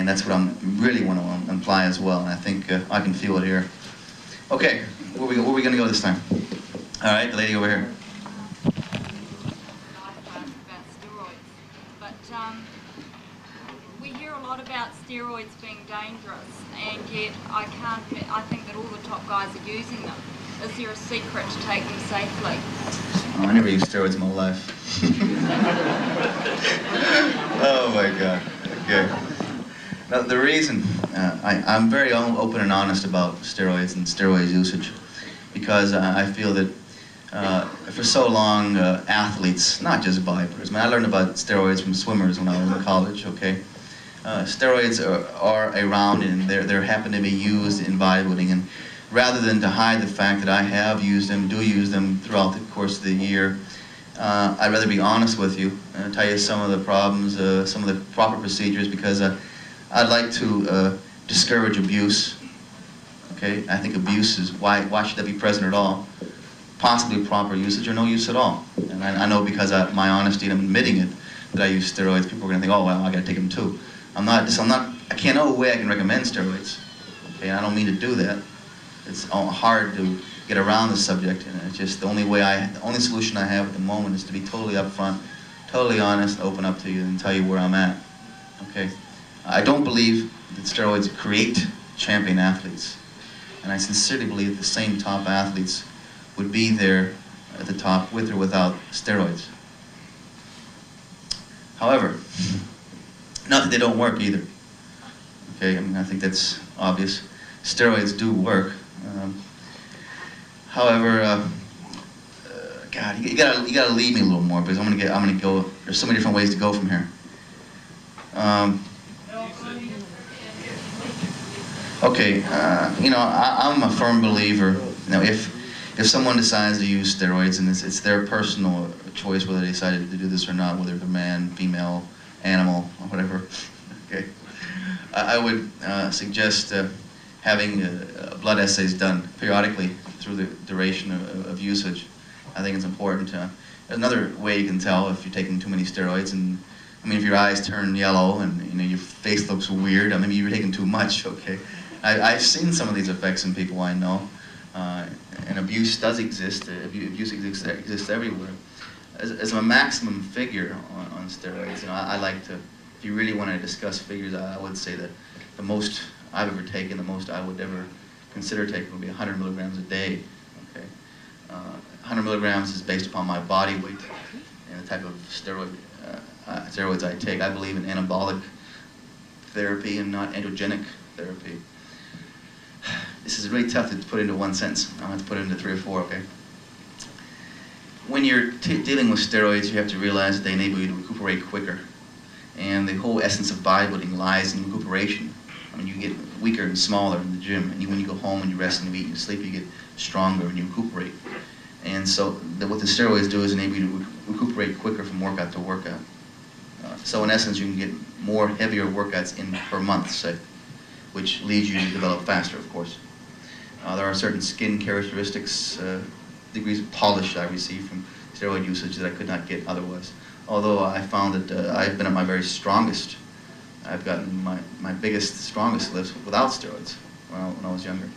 that's what I really want to imply as well. And I think I can feel it here. Okay, where are we going to go this time? All right, the lady over here. About steroids, but we hear a lot about steroids being dangerous, and yet I think that all the top guys are using them. Is there a secret to take them safely? Oh, I never used steroids in my life. Oh my God. Okay. Now, the reason I'm very open and honest about steroids and steroid usage, because I feel that for so long athletes, not just bodybuilders, I learned about steroids from swimmers when I was in college. Okay, steroids are around, and they happen to be used in bodybuilding, and rather than to hide the fact that I have used them, do use them throughout the course of the year, I'd rather be honest with you and tell you some of the problems, some of the proper procedures, because I'd like to discourage abuse. Okay, I think abuse is, why should that be present at all? Possibly proper usage or no use at all. And I know, because of my honesty and I'm admitting it, that I use steroids, people are going to think, oh well, I got to take them too. I can't know a way I can recommend steroids. Okay, I don't mean to do that. It's hard to get around the subject, and it's just the only solution I have at the moment is to be totally upfront, totally honest, open up to you, and tell you where I'm at. Okay, I don't believe that steroids create champion athletes, and I sincerely believe the same top athletes would be there at the top with or without steroids. However, not that they don't work either. Okay, I mean, I think that's obvious. Steroids do work. However, God, you gotta lead me a little more, because I'm gonna go. There's so many different ways to go from here. Okay, you know, I'm a firm believer. You know, if someone decides to use steroids, and it's their personal choice whether they decided to do this or not, whether they're man, female, animal, or whatever. Okay, I would suggest having blood assays done periodically through the duration of usage. I think it's important. There's another way you can tell if you're taking too many steroids, and I mean, if your eyes turn yellow and you know your face looks weird, I mean, you're taking too much. Okay, I've seen some of these effects in people I know, and abuse does exist. Abuse exists everywhere. As a maximum figure on steroids, you know, I like to. If you really want to discuss figures, I would say that the most I've ever taken, the most I would ever consider taking would be 100 milligrams a day. Okay, 100 milligrams is based upon my body weight and the type of steroids I take. I believe in anabolic therapy and not androgenic therapy. This is really tough to put into one sentence. I'm going to have to put it into 3 or 4. Okay. When you're dealing with steroids, you have to realize that they enable you to recuperate quicker. And the whole essence of bodybuilding lies in recuperation. I mean, you get weaker and smaller in the gym, and when you go home and you rest and you eat and you sleep, you get stronger and you recuperate. And so what the steroids do is enable you to recuperate quicker from workout to workout. So in essence, you can get more heavier workouts in per month, say, which leads you to develop faster, of course. There are certain skin characteristics, degrees of polish I receive from steroid usage that I could not get otherwise. Although I found that I've been at my very strongest. I've gotten my biggest, strongest lifts without steroids when I was younger.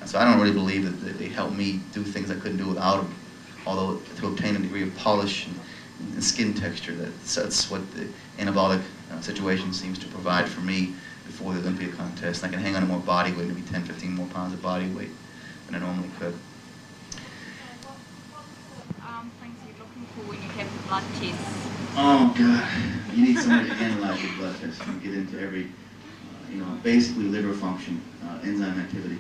So I don't really believe that they help me do things I couldn't do without them. Although to obtain a degree of polish and skin texture, that's what the anabolic situation seems to provide for me before the Olympia contest. I can hang on to more body weight, maybe 10, 15 more pounds of body weight than I normally could. Things you're looking for when you have the blood tests? Oh God, you need somebody to analyze your blood test and get into every, you know, basically liver function, enzyme activity,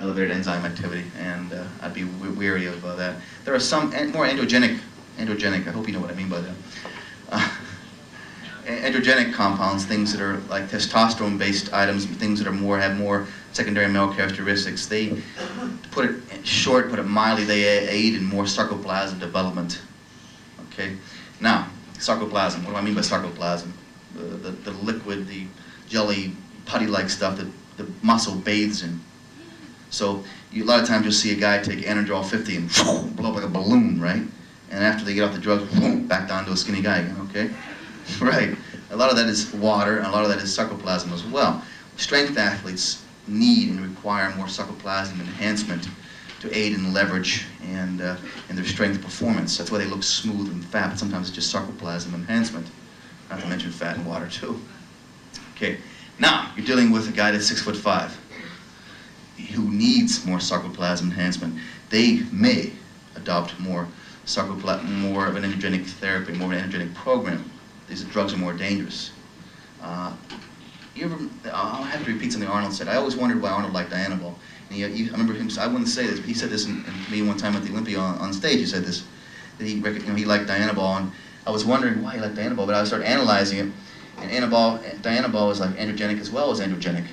elevated enzyme activity, and I'd be weary of that. There are some more androgenic, I hope you know what I mean by that. Androgenic compounds, things that are like testosterone-based items, things that are have more secondary male characteristics. They, to put it short, put it mildly, they aid in more sarcoplasm development. Okay, now sarcoplasm. What do I mean by sarcoplasm? The liquid, the jelly, putty-like stuff that the muscle bathes in. So a lot of times you'll see a guy take Anadrol 50 and blow up like a balloon, right? And after they get off the drugs, back down to a skinny guy again. Okay. Right. a lot of that is water, and a lot of that is sarcoplasm as well. Strength athletes need and require more sarcoplasm enhancement to aid in leverage and in their strength performance. That's why they look smooth and fat, but sometimes it's just sarcoplasm enhancement, not to mention fat and water too. Okay, now you're dealing with a guy that's 6'5", who needs more sarcoplasm enhancement. They may adopt more of an androgenic therapy, more of an androgenic program. These drugs are more dangerous. I'll have to repeat something Arnold said. I always wondered why Arnold liked Dianabol. And I remember him, I wouldn't say this, but he said this to me one time at the Olympia on stage. He said this, that he liked Dianabol, and I was wondering why he liked Dianabol, but I started analyzing it, and Dianabol is like androgenic as well as androgenic,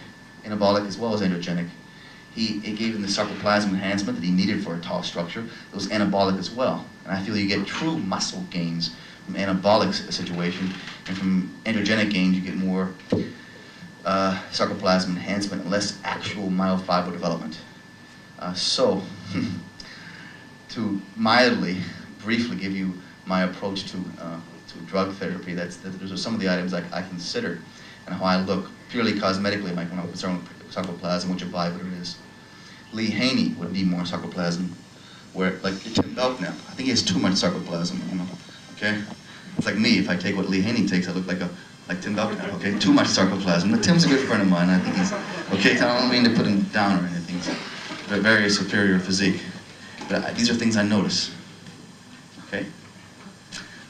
anabolic as well as androgenic. It gave him the sarcoplasm enhancement that he needed for a tall structure. It was anabolic as well, and I feel you get true muscle gains from anabolic situation, and from androgenic gains you get more sarcoplasm enhancement and less actual myofiber development. So, to mildly, briefly give you my approach to drug therapy, those are some of the items I considered, and how I look purely cosmetically, like when I'm concerned with sarcoplasm, which I what it is. Lee Haney would need more sarcoplasm, where, like Tim Belknap, I think he has too much sarcoplasm, okay? It's like me, if I take what Lee Haney takes, I look like Tim Belknap, okay? Too much sarcoplasm. But Tim's a good friend of mine, I think he's, okay, I don't mean to put him down or anything. He's a very superior physique. But these are things I notice, okay?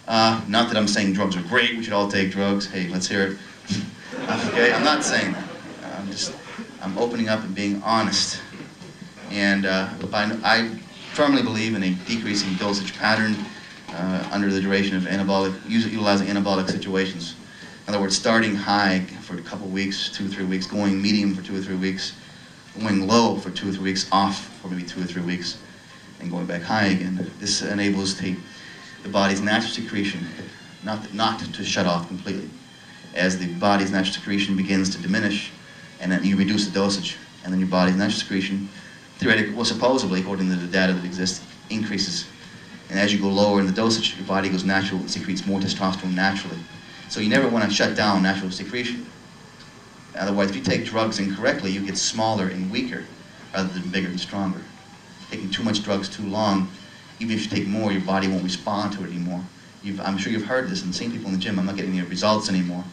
Not that I'm saying drugs are great, we should all take drugs. Hey, let's hear it. Okay, I'm not saying that. I'm opening up and being honest. And I firmly believe in a decreasing dosage pattern under the duration of utilizing anabolic situations. In other words, starting high for a couple weeks, 2 or 3 weeks, going medium for 2 or 3 weeks, going low for 2 or 3 weeks, off for maybe 2 or 3 weeks, and going back high again. This enables the body's natural secretion not to shut off completely. As the body's natural secretion begins to diminish, and then you reduce the dosage, and then your body's natural secretion, theoretically, well, supposedly, according to the data that exists, increases. And as you go lower in the dosage, your body goes natural, it secretes more testosterone naturally. So you never want to shut down natural secretion. Otherwise, if you take drugs incorrectly, you get smaller and weaker rather than bigger and stronger. Taking too much drugs too long, even if you take more, your body won't respond to it anymore. I'm sure you've heard this and seen people in the gym. I'm not getting any results anymore.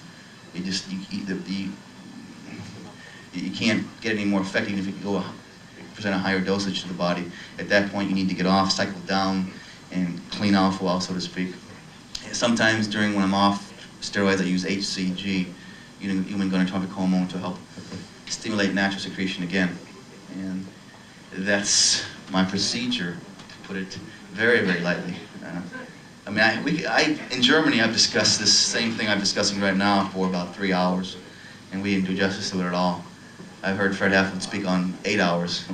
You can't get any more effect even if you go present a higher dosage to the body. At that point, you need to get off, cycle down, and clean out for a while, so to speak. Sometimes when I'm off steroids, I use HCG, human gonadotrophic hormone, to help stimulate natural secretion again. And that's my procedure, to put it very, very lightly. In Germany, I've discussed this same thing I'm discussing right now for about 3 hours, and we didn't do justice to it at all. I've heard Fred Halfman speak on 8 hours,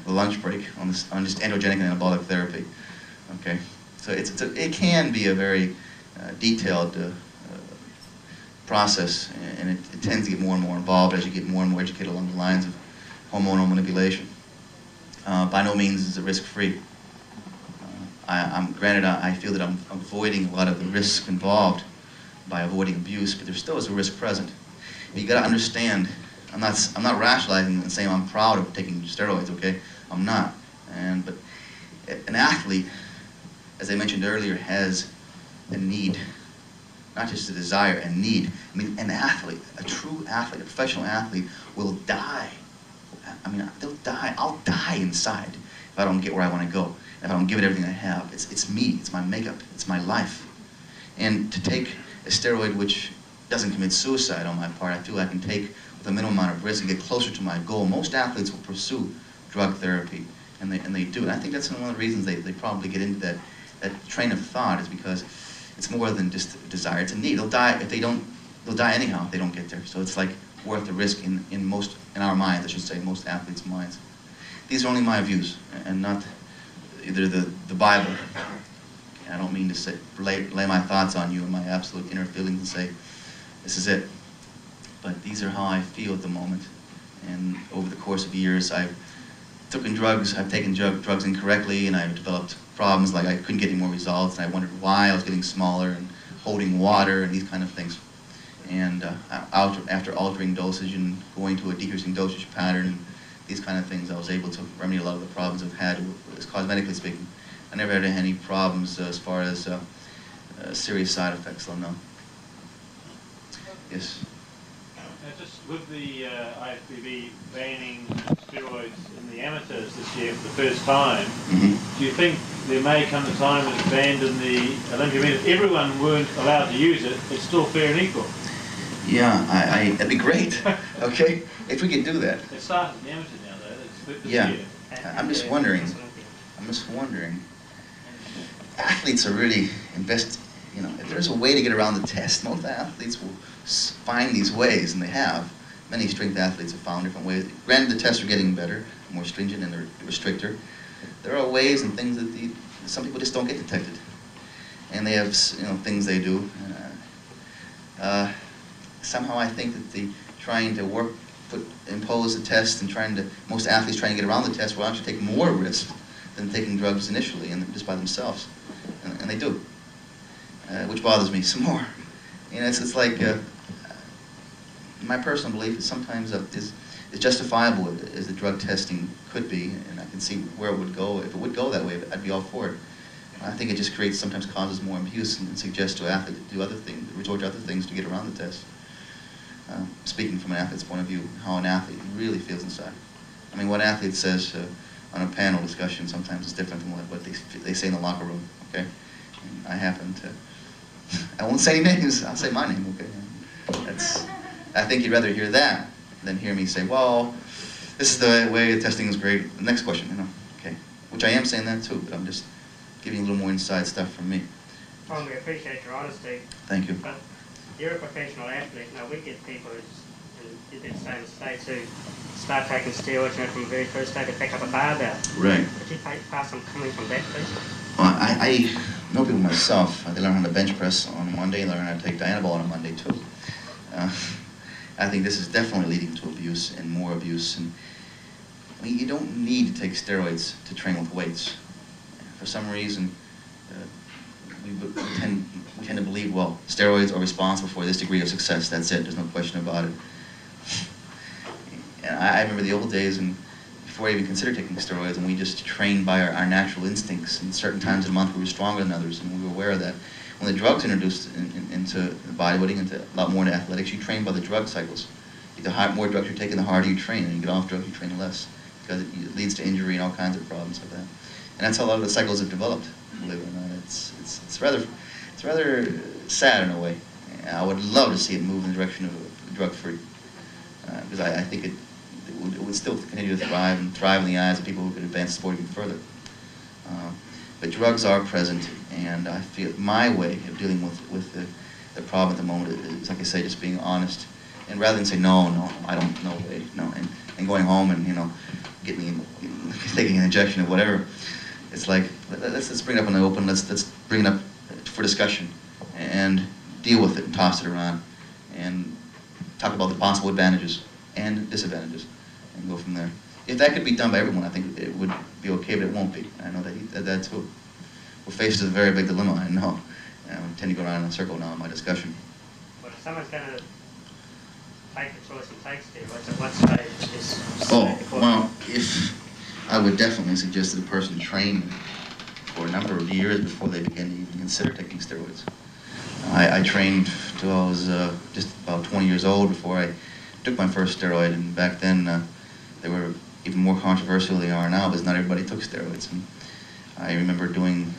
a lunch break, on just androgenic and anabolic therapy. Okay, so it can be a very detailed process, and it tends to get more and more involved as you get more and more educated along the lines of hormonal manipulation. By no means is it risk-free. Granted, I feel that I'm avoiding a lot of the risks involved by avoiding abuse, but there still is a risk present. But you got to understand, I'm not rationalizing and saying I'm proud of taking steroids. Okay, I'm not. But an athlete, as I mentioned earlier, has a need, not just a desire, a need. I mean, an athlete, a true athlete, a professional athlete, will die. I mean, they'll die. I'll die inside if I don't get where I want to go. If I don't give it everything I have. It's me. It's my makeup. It's my life. And to take a steroid which doesn't commit suicide on my part, I feel I can take with a minimum amount of risk and get closer to my goal. Most athletes will pursue drug therapy, and they do. And I think that's one of the reasons they probably get into that train of thought, is because it's more than just a desire. It's a need. They'll die if they don't. They'll die anyhow if they don't get there. So it's like worth the risk in our minds, I should say, most athletes' minds. These are only my views, and not either the Bible. I don't mean to lay my thoughts on you and my absolute inner feelings and say, this is it. But these are how I feel at the moment. And over the course of years, I've taken drugs incorrectly, and I've developed problems like I couldn't get any more results, and I wondered why I was getting smaller and holding water and these kind of things. and after altering dosage and going to a decreasing dosage pattern, these kind of things, I was able to remedy a lot of the problems I've had, cosmetically speaking. I never had any problems as far as serious side effects, though, no. Yes? Just with the IFBB banning steroids in the amateurs this year for the first time, do you think there may come a time when it's banned in the Olympic event? If everyone weren't allowed to use it, it's still fair and equal. Yeah, that'd be great, okay, if we could do that. It started in the amateur now, though. It's this Yeah, year. I'm just wondering, athletes are really you know, if there's a way to get around the test, most athletes will find these ways, and they have. Many strength athletes have found different ways. Granted, the tests are getting better, more stringent, and they're stricter. There are ways and things that some people just don't get detected, and they have, you know, things they do. Somehow, I think that trying to impose the test and most athletes trying to get around the test will actually take more risk than taking drugs initially and just by themselves, and they do. Which bothers me some more. You know, it's like my personal belief is sometimes is justifiable as the drug testing could be, and I can see where it would go. If it would go that way, I'd be all for it. I think it just sometimes causes more abuse and suggests to athletes to do other things, resort to other things to get around the test. Speaking from an athlete's point of view, how an athlete really feels inside. I mean, what an athlete says on a panel discussion sometimes is different than what they say in the locker room. Okay, and I happen to. I won't say names. I'll say my name. Okay. I think you'd rather hear that than hear me say, "Well, this is the way the testing is great." The next question, you know, okay, which I am saying that too, but I'm just giving you a little more inside stuff from me. Tom, we appreciate your honesty. Thank you. But you're a professional athlete. Now, we get people who did the same mistakes who start taking steroids, you know, from the very first day to pick up a barbell. Right. Could you pass some coming from that, please? Well, I know people myself. They learn how to bench press on Monday, and learn how to take Dianabol on a Monday too. I think this is definitely leading to abuse and more abuse. And I mean, you don't need to take steroids to train with weights. For some reason, we tend to believe, well, steroids are responsible for this degree of success. That's it. There's no question about it. And I remember the old days, and before I even considered taking steroids, and we just trained by our natural instincts. And certain times of the month we were stronger than others, and we were aware of that. When the drugs introduced into bodybuilding, into a lot more into athletics, you train by the drug cycles. The more drugs you're taking, the harder you train, and you get off drugs, you train less, because it leads to injury and all kinds of problems like that. And that's how a lot of the cycles have developed. Believe it or not, it's rather sad in a way. I would love to see it move in the direction of drug-free, because I think it would still continue to thrive in the eyes of people who could advance the sport even further. But drugs are present, and I feel my way of dealing with the problem at the moment is, like I say, just being honest, and rather than say no, I don't, no way, no, and going home and, you know, taking an injection or whatever. It's like, let's bring it up in the open. Let's bring it up for discussion and deal with it and toss it around and talk about the possible advantages and disadvantages and go from there. If that could be done by everyone, I think it would be okay, but it won't be. I know that too. We're faced with a very big dilemma, I know. I tend to go around in a circle now in my discussion. Well, if someone's going to take the choice and take steroids, at what stage is... Oh, well, I would definitely suggest that a person train for a number of years before they begin to even consider taking steroids. I trained till I was just about 20 years old before I took my first steroid, and back then they were even more controversial than they are now, because not everybody took steroids. And I remember doing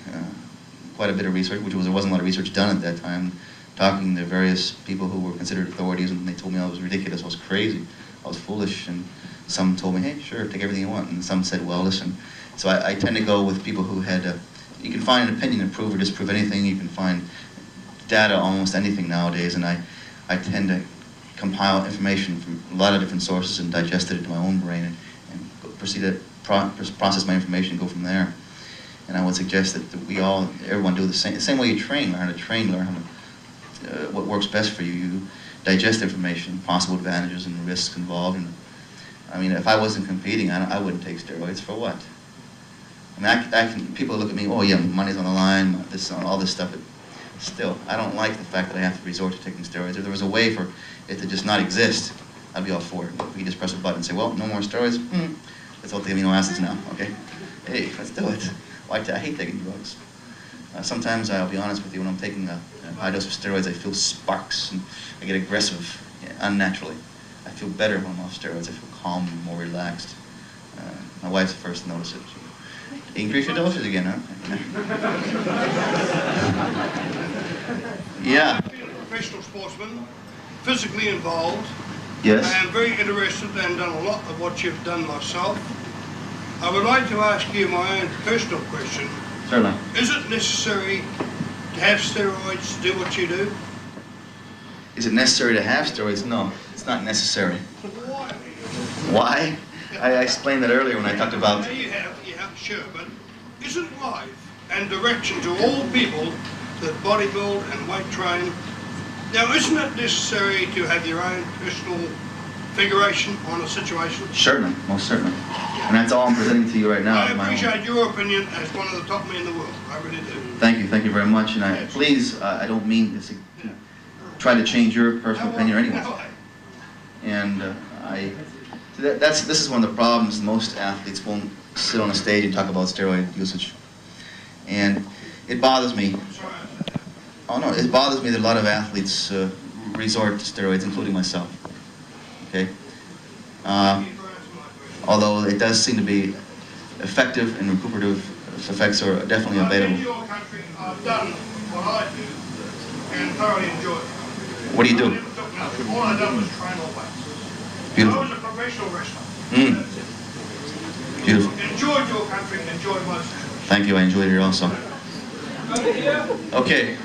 quite a bit of research, there wasn't a lot of research done at that time, talking to various people who were considered authorities, and they told me I was ridiculous, I was crazy, I was foolish, and some told me, hey, sure, take everything you want, and some said, well, listen. So I tend to go with people who had, you can find an opinion to prove or disprove anything, you can find data on almost anything nowadays, and I tend to compile information from a lot of different sources and digest it into my own brain and proceed to process my information and go from there. And I would suggest that everyone do the same way you train, learn how to train, learn how to, what works best for you. You digest information, possible advantages and risks involved. And I mean, if I wasn't competing, I wouldn't take steroids. For what? I mean, people look at me, oh yeah, money's on the line, all this stuff. still, I don't like the fact that I have to resort to taking steroids. If there was a way for it to just not exist, I'd be all for it. We just press a button and say, well, no more steroids. Let's all take amino acids now, okay? Hey, let's do it. Well, I hate taking drugs. Sometimes, I'll be honest with you, when I'm taking a high dose of steroids, I feel sparks and I get aggressive, unnaturally. I feel better when I'm off steroids. I feel calm and more relaxed. My wife's the first to notice it. Increase your doses again, huh? Yeah. I've been a professional sportsman, physically involved. Yes. I am very interested and done a lot of what you've done myself. I would like to ask you my own personal question. Certainly. Is it necessary to have steroids to do what you do? Is it necessary to have steroids? No, it's not necessary. Why? Why? I explained that earlier when I talked about... Yeah, sure, but isn't life and direction to all people that bodybuild and weight train? Now, isn't it necessary to have your own personal figuration on a situation? Certainly, most certainly. And that's all I'm presenting to you right now. I appreciate your opinion as one of the top men in the world. I really do. Thank you very much. And please, I don't mean to try to change your personal opinion or anyone's. And this is one of the problems. Most athletes won't sit on a stage and talk about steroid usage. And it bothers me. Oh no, it bothers me that a lot of athletes resort to steroids, including myself. Okay? Although it does seem to be effective and recuperative effects are definitely available. In your country, I've done what I do and thoroughly enjoyed it. What do you do? I never took nothing. All I done was train all weights. Beautiful. I was a professional wrestler. Beautiful. Enjoyed your country, enjoyed my situation. Thank you, I enjoyed it also. Okay.